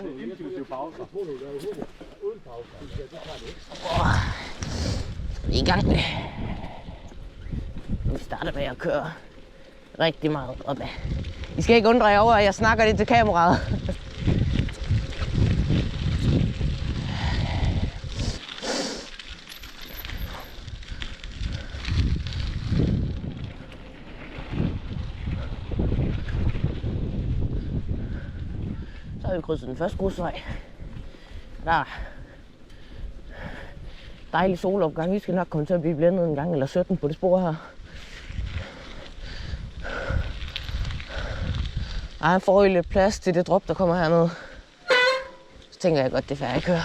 inklusive pauser. Uden pauser. I gang. Vi starter med at køre rigtig meget opad. I skal ikke undre jer over, at jeg snakker lidt til kameraet. Så har vi krydset den første grusvej. Der er dejlig solopgang. Vi skal nok komme til at blive blændet en gang eller 17 på det spor her. Der er forrige lidt plads til det drop, der kommer hernede. Så tænker jeg godt, det er færdigt at køre.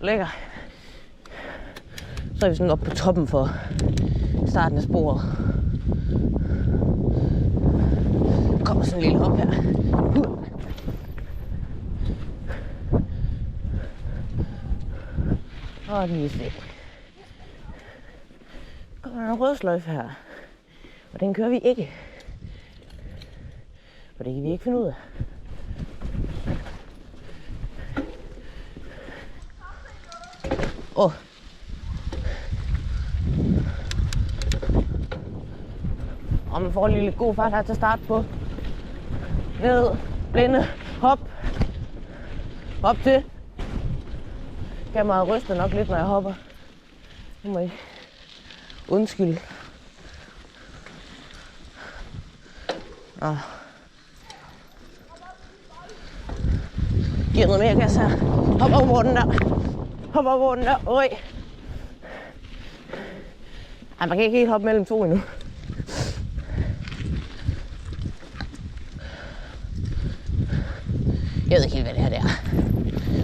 Lækker. Så er vi sådan oppe på toppen for starten af sporet. Kommer sådan lidt op her. Og lige se. Kommer der en rød sløjfe her. Og den kører vi ikke. For det kan vi ikke finde ud af. Og man får lige lidt god fart her til start på. Ned, blinde, hop. Hop til. Kameraet ryster nok lidt, når jeg hopper. Nu må I undskylde. Giver noget mere gas her. Hop over den der. Hop over den der. Øj. Ej, man kan ikke helt hoppe mellem to endnu. Jeg ved ikke helt, hvad det her er.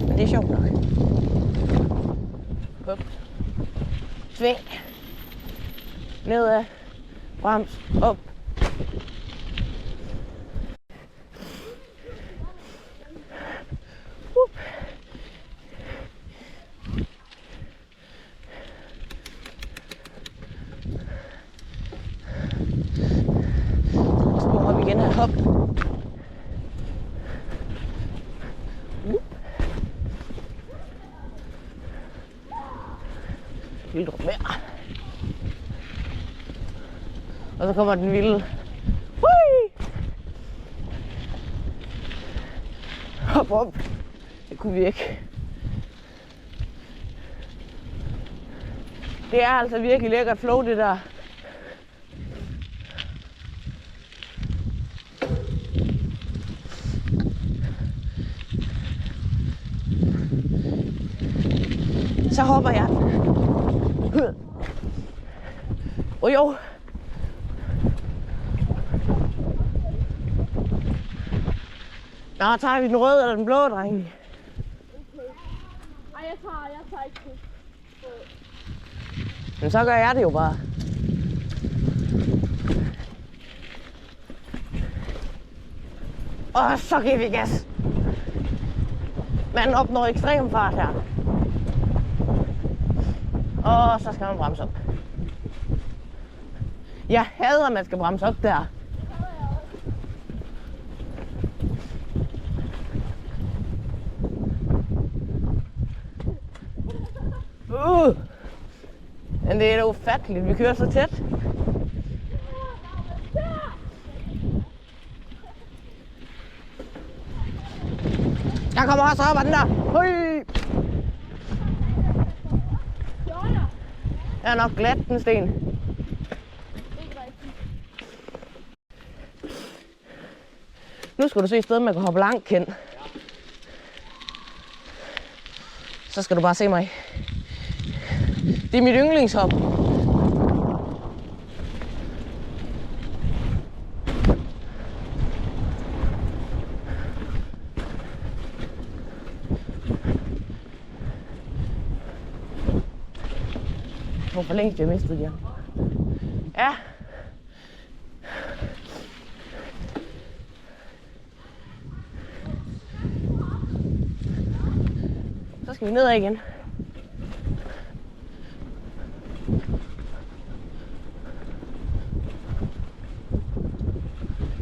Men det er sjovt nok. Hop. Sving. Nedad. Brems. Op. Spor op igen her. Hop. Lille drop mere. Og så kommer den vilde. Hui! Hop op. Det kunne vi ikke. Det er altså virkelig lækkert flow, det der. Så hopper jeg. Jo. Nå, tager vi den røde eller den blå, dreng? Okay. Ej, jeg tager ikke det. Men så gør jeg det jo bare. Og så giver vi gas. Man opnår ekstrem fart her. Og så skal man bremse op. Jeg hader, at man skal bremse op der. Men det er da ufatteligt, vi kører så tæt. Der kommer også op ad den der. Høj! Jeg er nok glat, den sten. Nu skal du se et sted, man kan hoppe langt hen. Så skal du bare se mig. Det er mit yndlingshop. Hvor længst jeg mistede jer. Ja. skal vi nedad igen.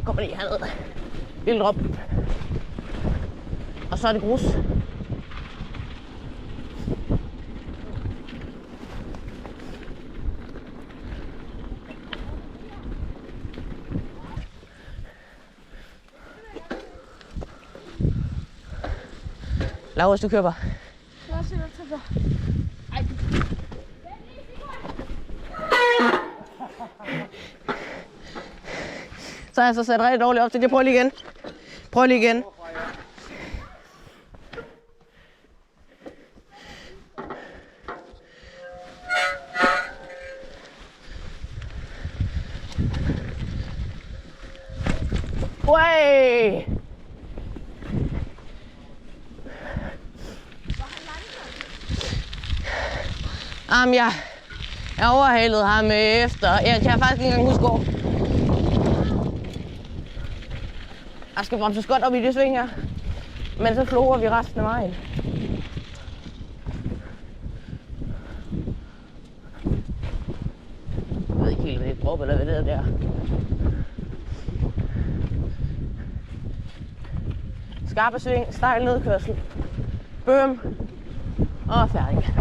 Kommer lige herned. Lille drop. Og så er det grus. Laura, du køber. Lad os se, hvad der ej. Så har jeg så sat rigtig dårligt op til det. Prøv lige igen. Prøv lige igen. Way! Jeg overhalede ham efter. Jeg kan faktisk ikke engang huske hvor. Jeg skal bremse godt op i det sving her. Men så floger vi resten af vejen. Jeg ved ikke helt, hvad det er drop eller hvad det er der. Skarpe sving, stejl nedkørsel. Bøm. Og færdig.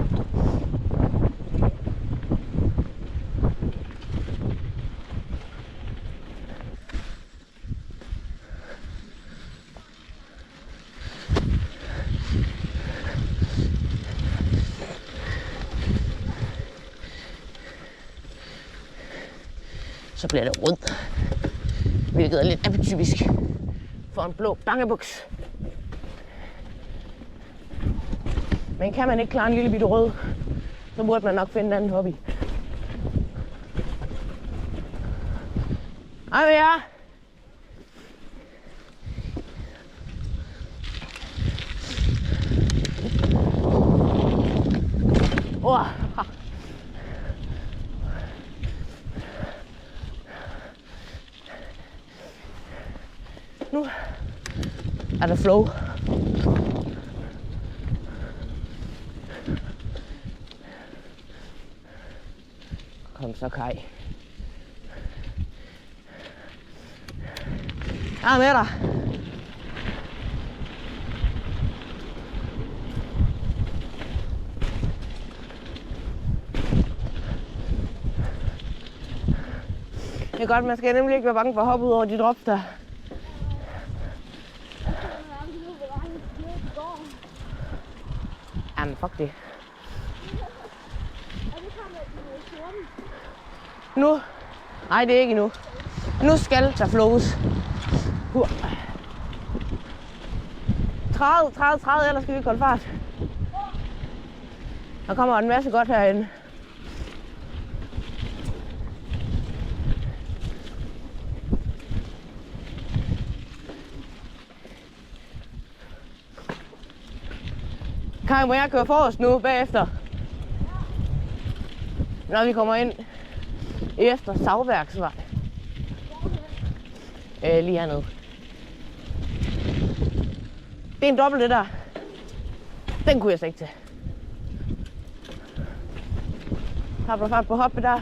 Så bliver det rundt, hvilket er lidt atypisk for en blå bangebuks. Men kan man ikke klare en lille bitte rød, så burde man nok finde en anden hobby. Hej med jer! Nu er der flow. Kom så, Kai. Jeg er med dig. Det er godt, man skal nemlig ikke være bange for at hoppe ud over de drops der. Jamen, fuck det. Nu? Nej, det er ikke endnu. Nu skal der flows. 30, ellers skal vi ikke holde fart. Der kommer en masse godt herinde. Kai, må jeg køre forrest nu bagefter? Når vi kommer ind efter Savværksvej. Lige hernede. Det er en dobbelt det der. Den kunne jeg slet ikke tage. Har du fart på hoppe der?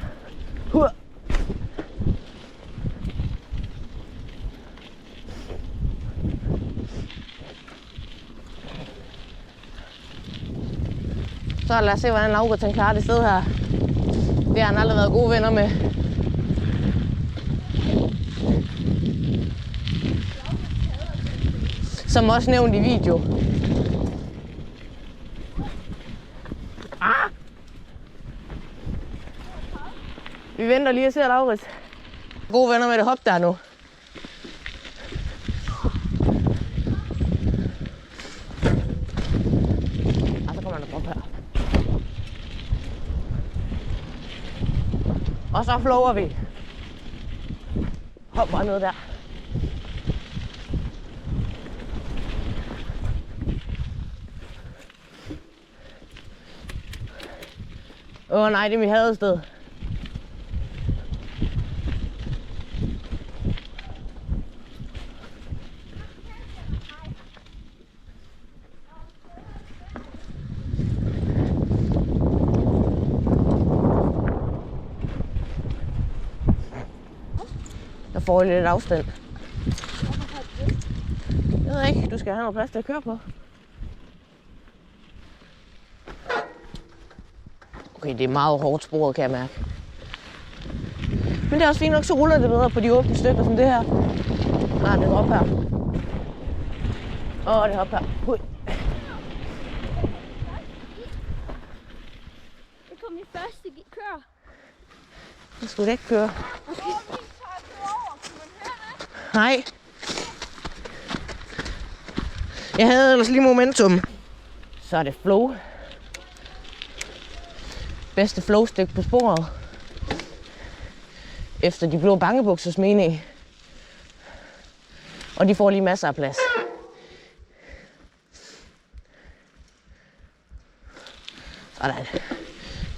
Så lad os se, hvordan Laura klarer det sted her. Det har han aldrig været gode venner med. Som også nævnt i video. Vi venter lige og ser Laurits. Gode venner med det hop der nu. Og så kommer der drop her. Og så flower vi. Hop bare ned der. Nej, det er mit hadested. får lidt afstand. Jeg ved ikke, du skal have noget plads til at køre på. Okay, det er meget hårdt sporet, kan jeg mærke. Men det er også fint nok, så ruller det bedre på de åbne stykker som det her. Nej, det er op her. Det er op her. Ui. Det kom i første kør. Nu skulle det ikke køre. Okay. Nej. Jeg havde ellers lige momentum. Så er det flow. Bedste flowstik på sporet. Efter de blå bangebuksers mening. Og de får lige masser af plads. Sådan.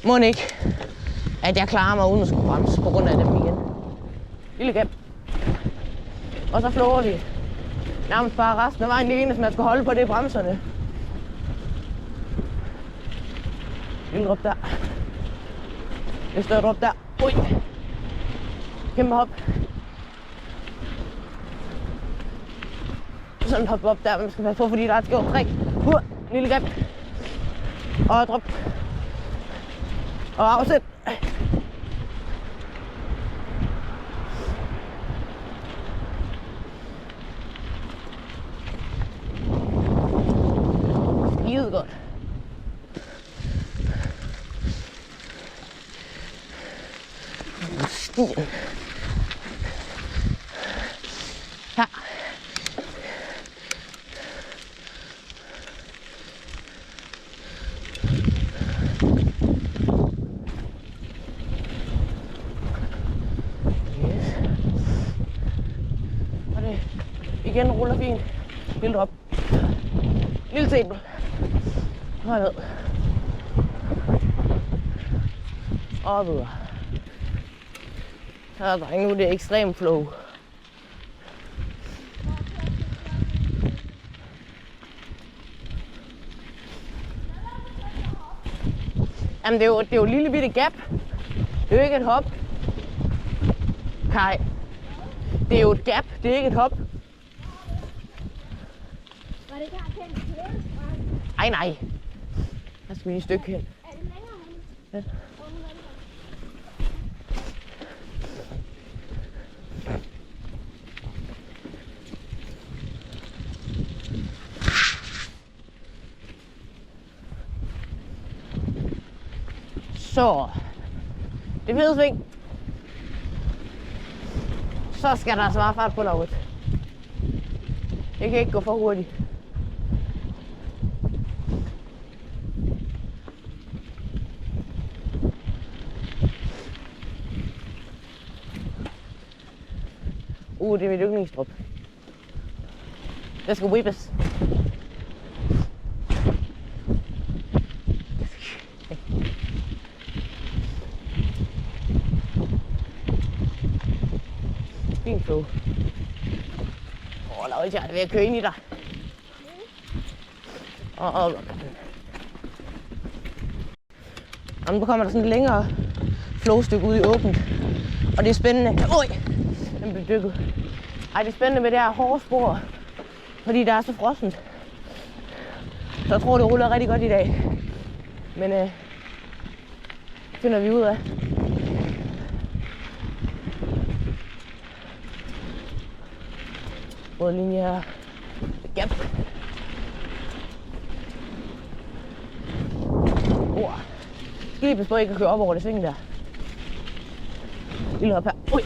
Må ikke, at jeg klarer mig uden at skulle bremse på grund af dem igen. Lille gap. Og så flower vi nærmest bare resten af vejen. Det eneste, man skal holde på, det er bremserne. Lille drop der. Lidt større drop der. Ui. Kæmpe hop. Sådan en hop op der, man skal passe på, fordi der er et skævt træk. Lille greb. Og drop. Og afsæt. Skide godt. Stien. Her. Igen ruller fint. Lille drop. Lille table. Og ned. Og videre. Så er der nu det ekstrem flow. Jamen det er jo et lille bitte gap. Det er jo ikke et hop. Kai. Det er jo et gap, det er ikke et hop. Var det der kendt kælestrøm? Ej nej. Der skal vi lige et stykke hen. Er det længere hen? Ja. Så. Det fede sving. Så skal der altså bare fart på lavet. Det kan ikke gå for hurtigt. Det er mit yndlingsdrop. Det skal whippes. Fint flow. Lavet, jeg er ved at køre ind i dig. Jamen, nu kommer der sådan et længere flowstykke ud i åbent. Og det er spændende. Oj! Den blev dykket. Ej, det er spændende med det her hårde spor. Fordi der er så frossent. Så jeg tror, det ruller rigtig godt i dag. Men det finder vi ud af. Rød linje her. Gap. Skal lige passe på, at jeg kan køre op over det sving der. Lille hop her. Ui.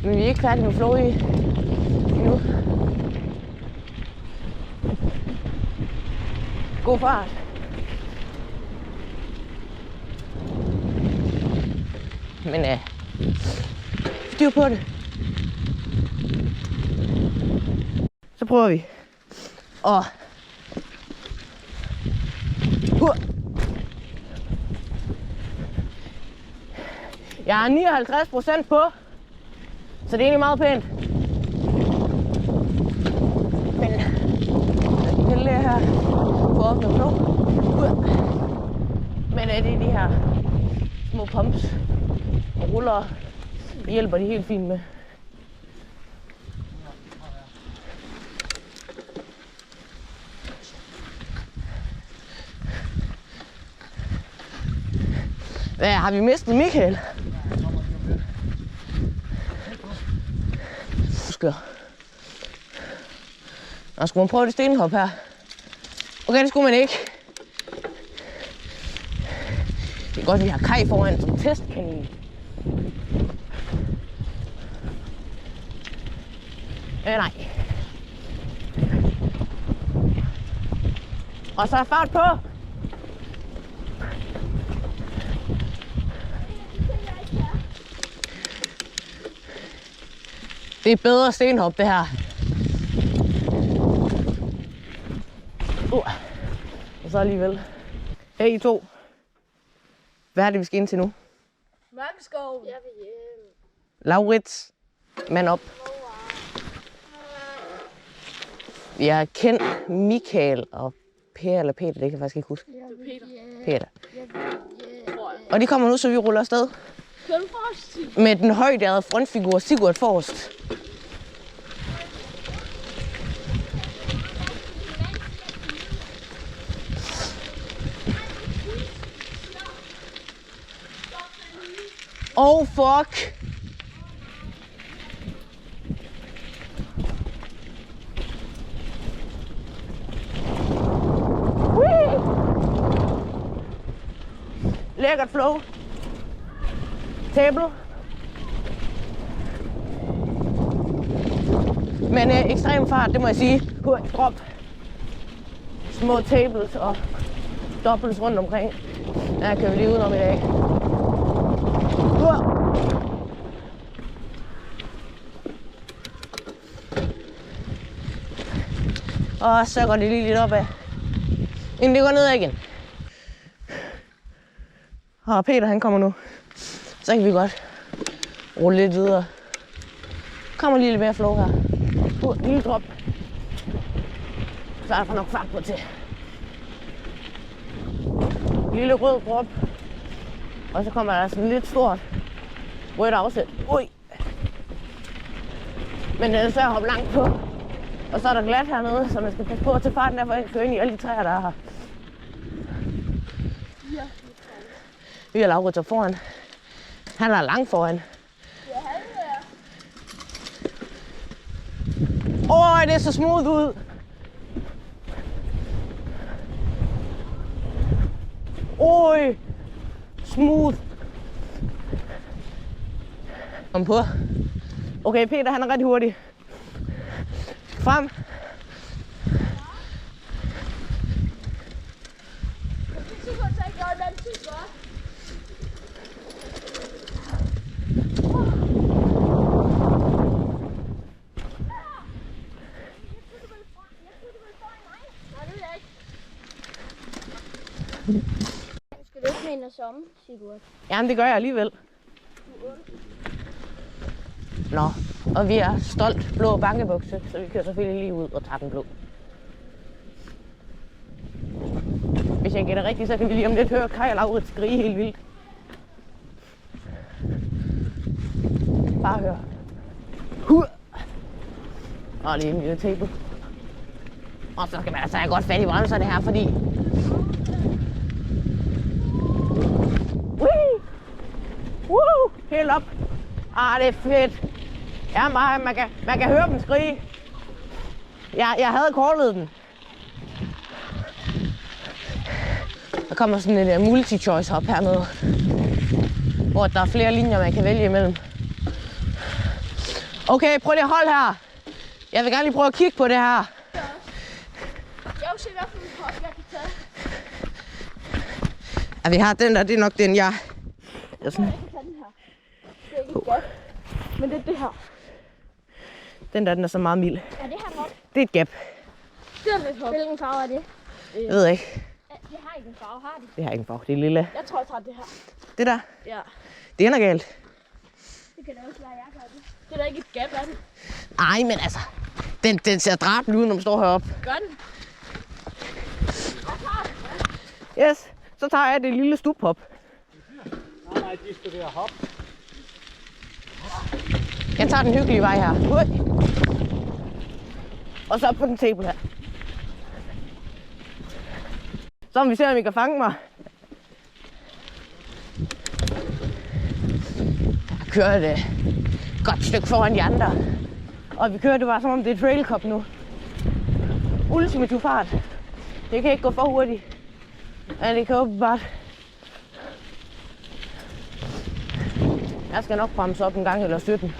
Men vi er ikke færdige med flow endnu. God fart. Men styr på det. Så prøver vi. Jeg er 59% på. Så det er egentlig meget pænt. Men jeg kan her. For off the floor. Men det er de her små pumps og ruller. Det hjælper de helt fint med. Hvad, har vi mistet Michael? Nå, skulle man prøve det stenhop her? Okay, det skulle man ikke. Det er godt, vi har Kai foran som testkanin. Nej. Og så er fart på. Det er bedre stenhop, det her. Og så alligevel. Hey, I to. Hvad er det, vi skal ind til nu? Mørkeskov. Jeg vil hjem. Laurits. Mand op. Jeg har kendt Michael og Per eller Peter, det kan jeg faktisk ikke huske. Peter. Og de kommer nu, så vi ruller afsted. Med den højdærede frontfigur Sigurd Forrest. Oh fuck! Lækkert flow. Table. Men ekstrem fart, det må jeg sige. Drop. Små tables og dobbelts rundt omkring. Der kører vi lige udenom i dag. Og så går det lige lidt opad, inden det går nedad igen. Og Peter han kommer nu. Så kan vi godt rulle lidt videre. Kommer lige lidt mere flow her. Lille drop. Så er der nok fart på til. Lille rød drop. Og så kommer der sådan lidt stort rødt afsæt. Ui. Men den er svært at hoppe langt på. Og så er der glat hernede, så man skal passe på at tage farten af, for at køre ind i alle de træer, der er her. Vi har Laurits op foran. Han er langt foran. Åh, det er så smooth ud. Oj, smooth. Kom på. Okay, Peter han er rigtig hurtig. Frem. Skal du ikke mene som, Sigurd? Jamen, det gør jeg alligevel. Nå, og vi er stolt blå bankebukse, så vi kører selvfølgelig lige ud og tager den blå. Hvis jeg gætter rigtigt, så kan vi lige om lidt høre Kai og Laurits skrige helt vildt. Bare hør. Og lige en lille table. Og så skal man altså have godt fat i bremserne her, fordi... Woo! Helt op. Det er fedt. Ja, man kan høre dem skrige. Jeg havde callet den. Der kommer sådan et multi-choice hop hernede, hvor der er flere linjer, man kan vælge imellem. Okay, prøv lige at holde her. Jeg vil gerne lige prøve at kigge på det her. Jeg vil se, hvad for en hop jeg kan tage. Ja, vi har den der, det er nok den, jeg Jeg kan tage den her. Det er ikke et gap, men det er det her. Den der, den er så meget mild. Ja, det her nok. Det er et gap. Det er lidt hop. Hvilken farve er det? Jeg ved ikke. Det har ikke en farve, har det? Det har ikke en farve, det er lille. Jeg tror, jeg tager det her. Det der, Ja. det er noget galt. Det kan da også være, jeg gør det. Det er da ikke et gap af den. Ej, men altså, den ser drabelig ud, når man står heroppe. Gør den? Jeg tager Yes, så tager jeg det lille stuphop. Nej, de skal være hop. Jeg tager den hyggelige vej her. Ui. Og så op på den table her. Så må vi se, om I kan fange mig. Jeg kører et godt stykke foran de andre. Og vi kører det bare som om det er trail cup nu. Ultimativ fart. Det kan ikke gå for hurtigt. Ja, det kan åbenbart. Jeg skal nok bremse op en gang eller 17.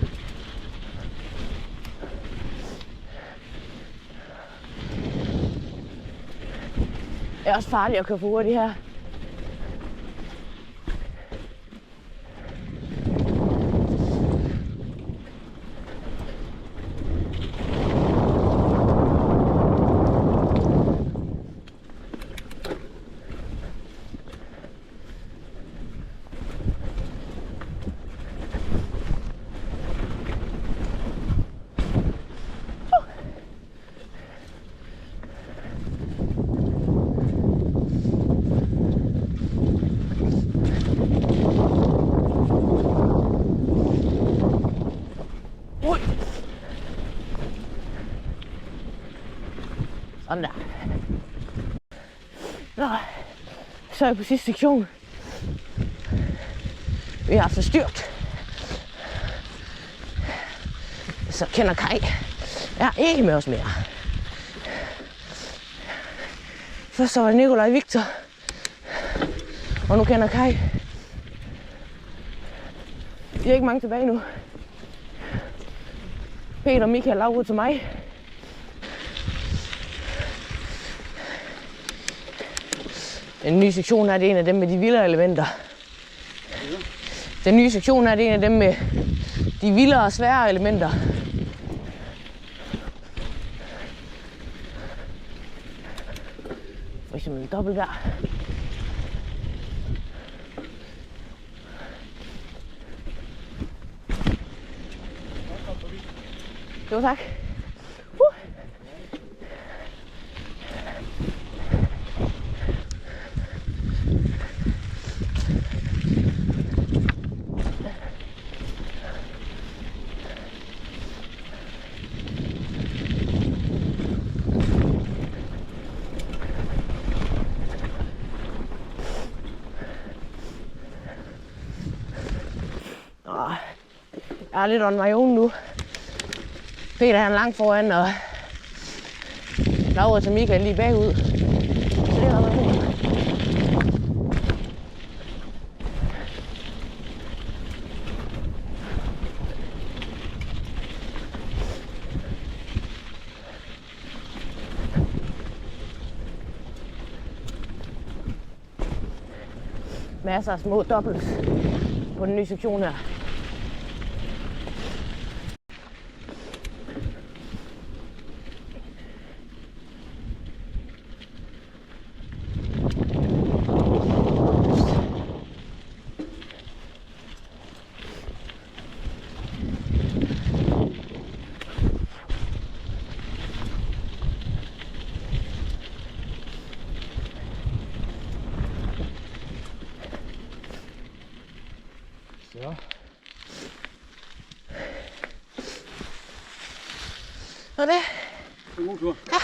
Det er også farligt at køre for hurtigt her. Sådan der. Nå, så er jeg på sidste sektion. Vi har forstyrret. Så kender Kai. Jeg er ikke med os mere. Først så var det Nikolaj og Victor. Og nu kender Kai. Vi er ikke mange tilbage nu. Peter, Michael, Laura til mig. Den nye sektion er det en af dem med de vildere elementer. Den nye sektion er det en af dem med de vildere og svære elementer. For eksempel dobbelt der. Jo, tak. Jeg er lidt on my own nu. Peter han er langt foran, og Laura til Michael lige bagud. Så det er ret fint. Masser af små doubles på den nye sektion her. Så. Og det? En god tur. Ja.